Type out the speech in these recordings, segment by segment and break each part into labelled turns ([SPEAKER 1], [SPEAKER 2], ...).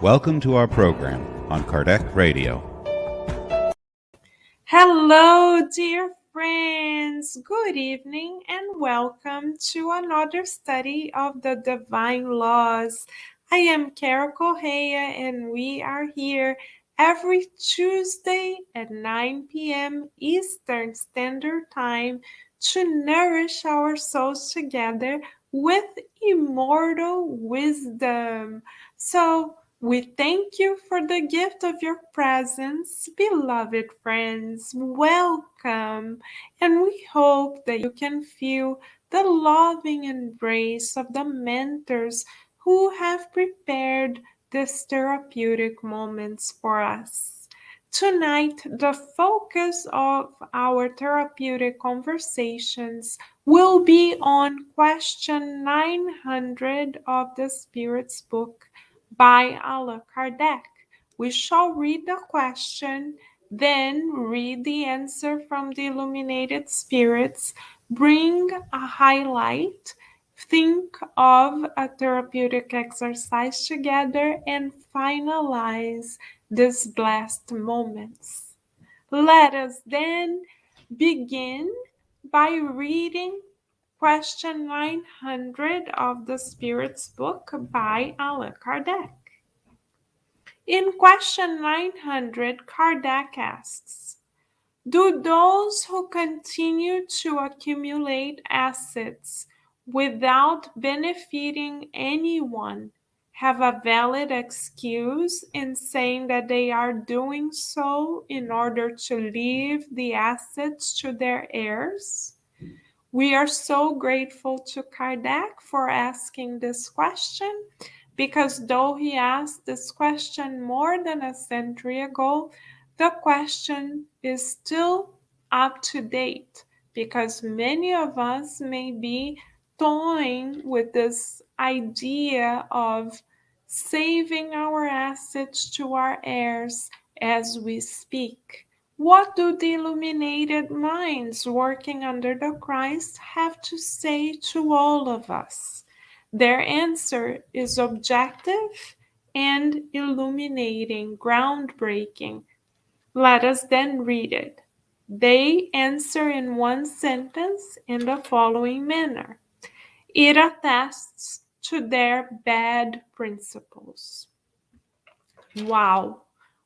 [SPEAKER 1] Welcome to our program on Kardec Radio.
[SPEAKER 2] Hello, dear friends. Good evening and welcome to another study of the Divine Laws. I am Correa and we are here every Tuesday at 9 p.m. Eastern Standard Time to nourish our souls together with immortal wisdom. So, we thank you for the gift of your presence, beloved friends. Welcome, and we hope that you can feel the loving embrace of the mentors who have prepared these therapeutic moments for us. Tonight, the focus of our therapeutic conversations will be on question 900 of the Spirit's book by Allan Kardec. We shall read the question, then read the answer from the illuminated spirits, bring a highlight, think of a therapeutic exercise together, and finalize these blessed moments. Let us then begin by reading question 900 of the Spirit's book by Allan Kardec. In question 900, Kardec asks, do those who continue to accumulate assets without benefiting anyone have a valid excuse in saying that they are doing so in order to leave the assets to their heirs? We are so grateful to Kardec for asking this question, because though he asked this question more than a century ago, the question is still up to date, because many of us may be toying with this idea of saving our assets to our heirs as we speak. What do the illuminated minds working under the Christ have to say to all of us? Their answer is objective and illuminating, groundbreaking. Let us then read it. They answer in one sentence in the following manner. It attests to their bad principles. Wow,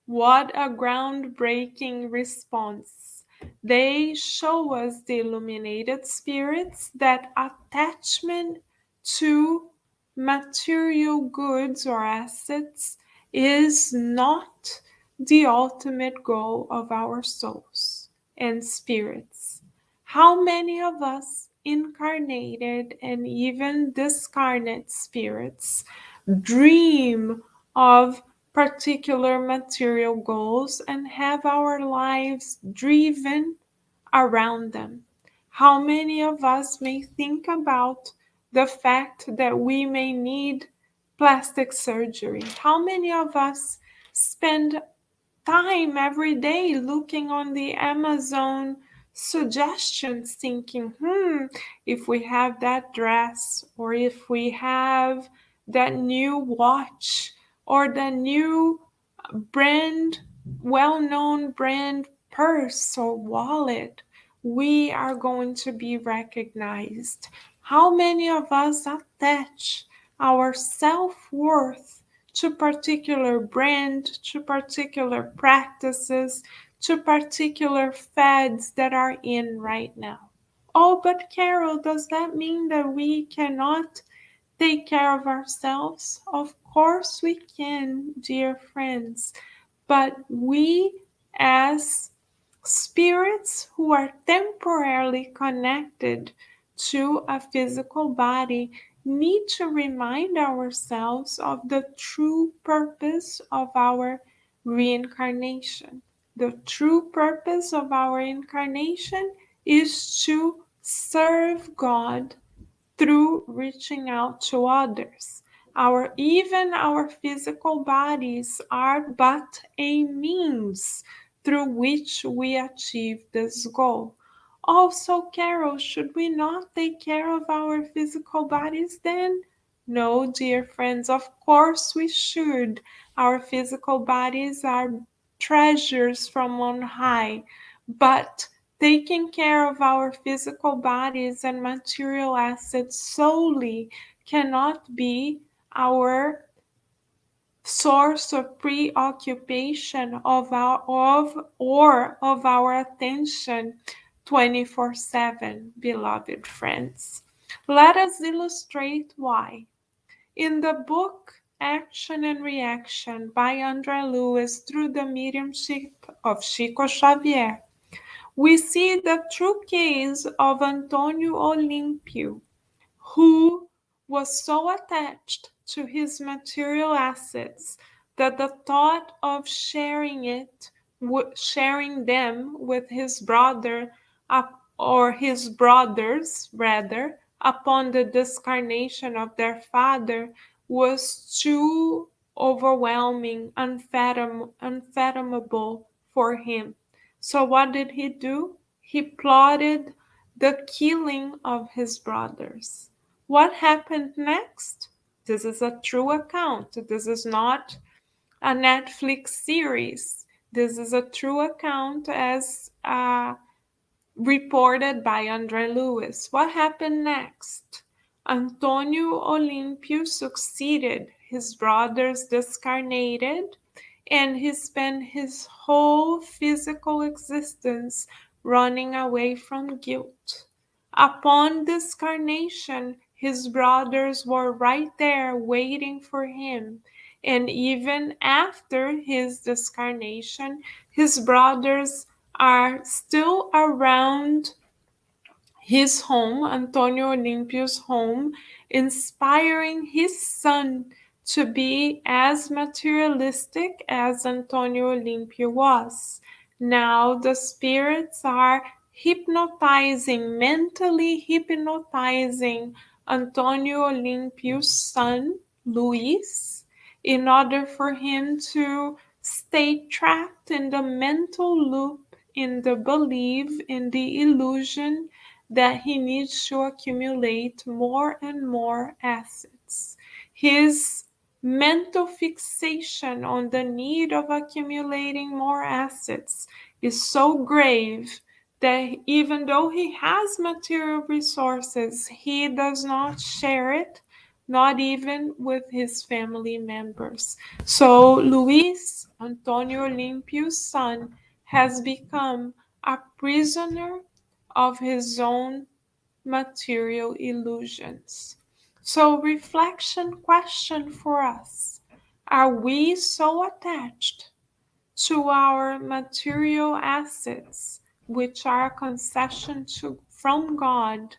[SPEAKER 2] what a groundbreaking response. They show us, the illuminated spirits, that attachment to material goods or assets is not the ultimate goal of our souls and spirits. How many of us, incarnated and even discarnate spirits, dream of particular material goals and have our lives driven around them? How many of us may think about the fact that we may need plastic surgery? How many of us spend time every day looking on the Amazon suggestions thinking, if we have that dress, or if we have that new watch, or the new brand, well-known brand purse or wallet, we are going to be recognized. How many of us attach our self-worth to particular brand, to particular practices, to particular fads that are in right now? Oh, but Carol, does that mean that we cannot take care of ourselves? Of course we can, dear friends. But we, as spirits who are temporarily connected to a physical body, need to remind ourselves of the true purpose of our reincarnation. The true purpose of our incarnation is to serve God through reaching out to others. Even our physical bodies are but a means through which we achieve this goal. Also, Carol, should we not take care of our physical bodies then? No, dear friends, of course we should. Our physical bodies are treasures from on high, but taking care of our physical bodies and material assets solely cannot be our source of preoccupation of our attention 24/7, beloved friends. Let us illustrate why. In the book Action and Reaction by André Luiz through the mediumship of Chico Xavier, we see the true case of Antônio Olímpio, who was so attached to his material assets that the thought of sharing them with his brother, or his brothers rather, upon the discarnation of their father was too overwhelming, unfathomable for him. So what did he do? He plotted the killing of his brothers. What happened next? This is a true account. This is not a Netflix series. This is a true account as reported by André Luiz. What happened next? Antonio Olímpio succeeded. His brothers discarnated, and he spent his whole physical existence running away from guilt. Upon discarnation, his brothers were right there waiting for him. And even after his discarnation, his brothers are still around his home, Antonio Olimpio's home, inspiring his son to be as materialistic as Antonio Olimpio was. Now the spirits are mentally hypnotizing Antonio Olimpio's son, Luis, in order for him to stay trapped in the mental loop, in the belief, in the illusion that he needs to accumulate more and more assets. His mental fixation on the need of accumulating more assets is so grave that even though he has material resources, he does not share it, not even with his family members. So Luis, Antonio Olimpio's son, has become a prisoner of his own material illusions. So, reflection question for us: are we so attached to our material assets, which are a concession from God,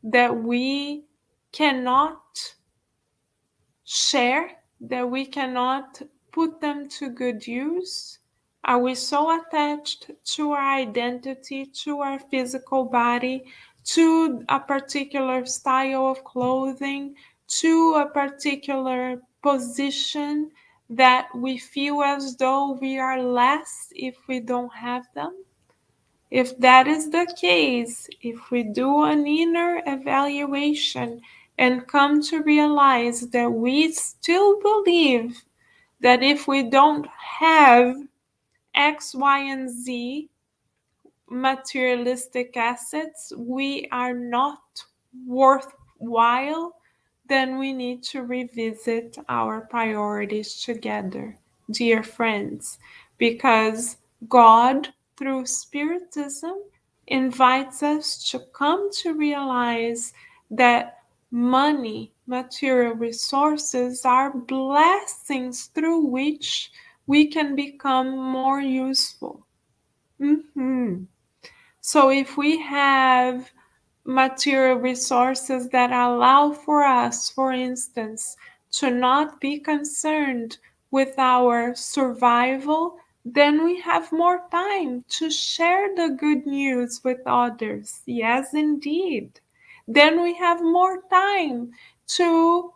[SPEAKER 2] that we cannot share, that we cannot put them to good use? Are we so attached to our identity, to our physical body, to a particular style of clothing, to a particular position, that we feel as though we are less if we don't have them? If that is the case, if we do an inner evaluation and come to realize that we still believe that if we don't have X, Y, and Z materialistic assets, we are not worthwhile, then we need to revisit our priorities together, dear friends, because God, through Spiritism, invites us to come to realize that money, material resources, are blessings through which we can become more useful. So if we have material resources that allow for us, for instance, to not be concerned with our survival, then we have more time to share the good news with others. Yes, indeed. Then we have more time to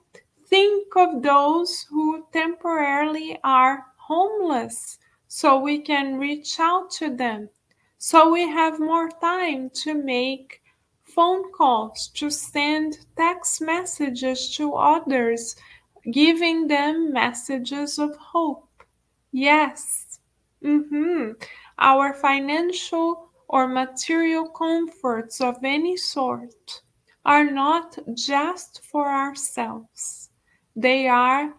[SPEAKER 2] think of those who temporarily are homeless, so we can reach out to them. So we have more time to make phone calls, to send text messages to others, giving them messages of hope. Yes. Our financial or material comforts of any sort are not just for ourselves. They are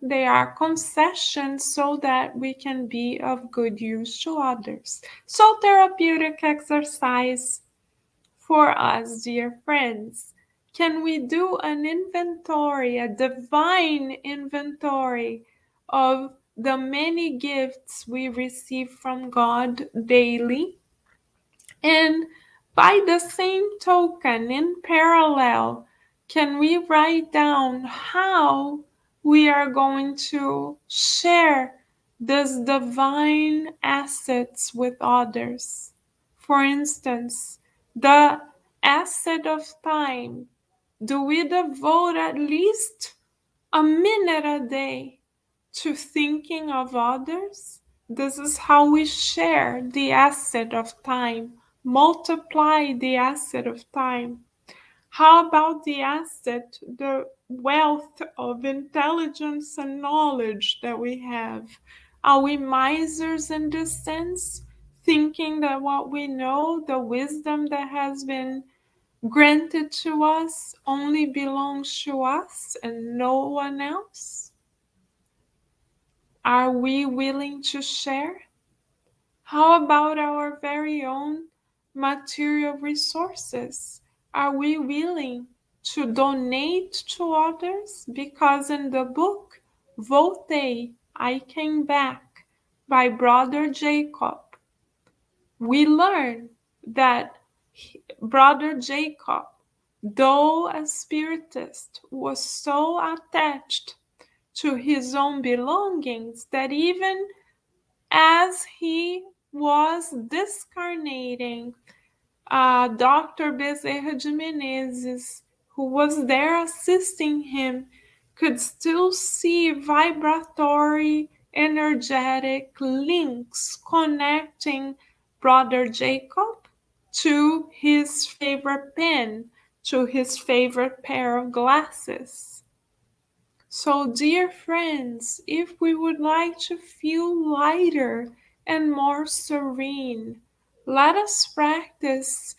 [SPEAKER 2] they are concessions so that we can be of good use to others. So therapeutic exercise for us, dear friends. Can we do an inventory, a divine inventory of the many gifts we receive from God daily? And by the same token, in parallel, can we write down how we are going to share these divine assets with others? For instance, the asset of time. Do we devote at least a minute a day to thinking of others? This is how we share the asset of time, multiply the asset of time. How about the asset, the wealth of intelligence and knowledge that we have? Are we misers in this sense, thinking that what we know, the wisdom that has been granted to us, only belongs to us and no one else? Are we willing to share? How about our very own material resources? Are we willing to donate to others? Because in the book, Vote, I Came Back by Brother Jacob, we learn that Brother Jacob, though a spiritist, was so attached to his own belongings that even as he was discarnating, Dr. Bezerra de Menezes, who was there assisting him, could still see vibratory, energetic links connecting Brother Jacob to his favorite pen, to his favorite pair of glasses. So, dear friends, if we would like to feel lighter and more serene, let us practice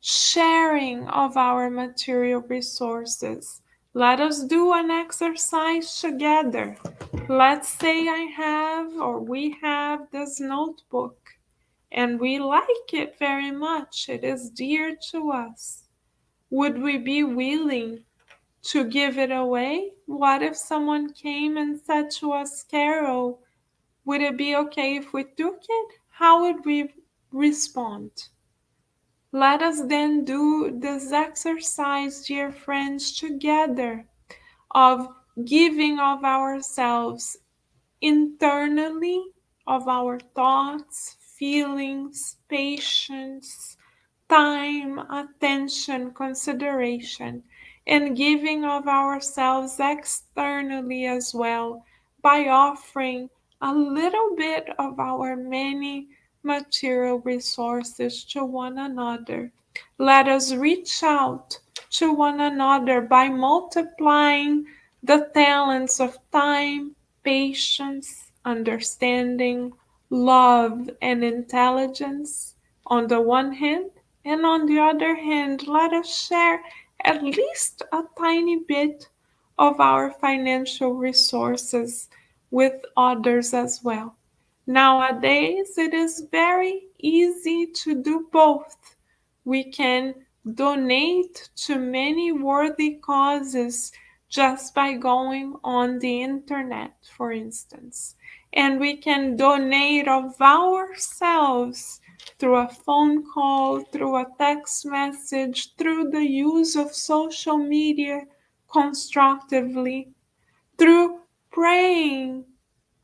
[SPEAKER 2] sharing of our material resources. Let us do an exercise together. Let's say I have or we have this notebook and we like it very much. It is dear to us. Would we be willing to give it away? What if someone came and said to us, Carol, would it be okay if we took it? How would we respond? Let us then do this exercise, dear friends, together of giving of ourselves internally, of our thoughts, feelings, patience, time, attention, consideration, and giving of ourselves externally as well by offering a little bit of our many material resources to one another. Let us reach out to one another by multiplying the talents of time, patience, understanding, love, and intelligence on the one hand, and on the other hand, let us share at least a tiny bit of our financial resources with others as well. Nowadays, it is very easy to do both. We can donate to many worthy causes just by going on the internet, for instance. And we can donate of ourselves through a phone call, through a text message, through the use of social media constructively, through praying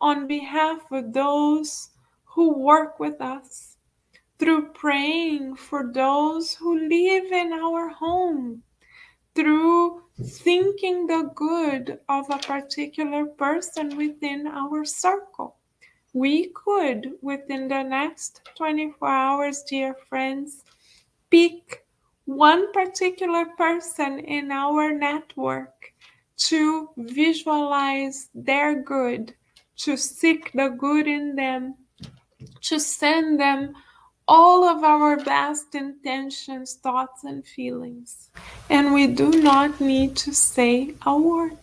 [SPEAKER 2] on behalf of those who work with us, through praying for those who live in our home, through thinking the good of a particular person within our circle. We could, within the next 24 hours, dear friends, pick one particular person in our network to visualize their good, to seek the good in them, to send them all of our best intentions, thoughts, and feelings. And we do not need to say a word,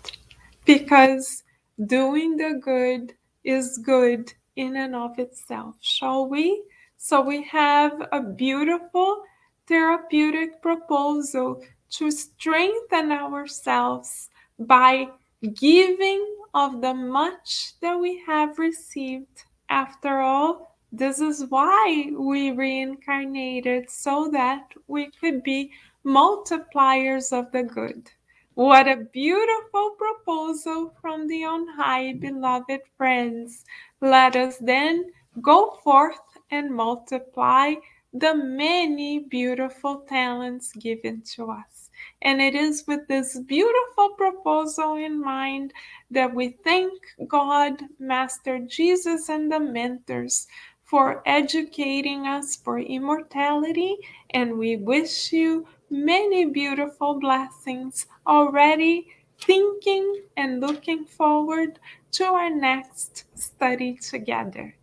[SPEAKER 2] because doing the good is good in and of itself, shall we? So we have a beautiful therapeutic proposal to strengthen ourselves by giving of the much that we have received. After all, this is why we reincarnated, so that we could be multipliers of the good. What a beautiful proposal from the on high, beloved friends. Let us then go forth and multiply the many beautiful talents given to us. And it is with this beautiful proposal in mind that we thank God, Master Jesus, and the mentors for educating us for immortality. And we wish you many beautiful blessings, already thinking and looking forward to our next study together.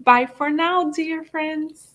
[SPEAKER 2] Bye for now, dear friends.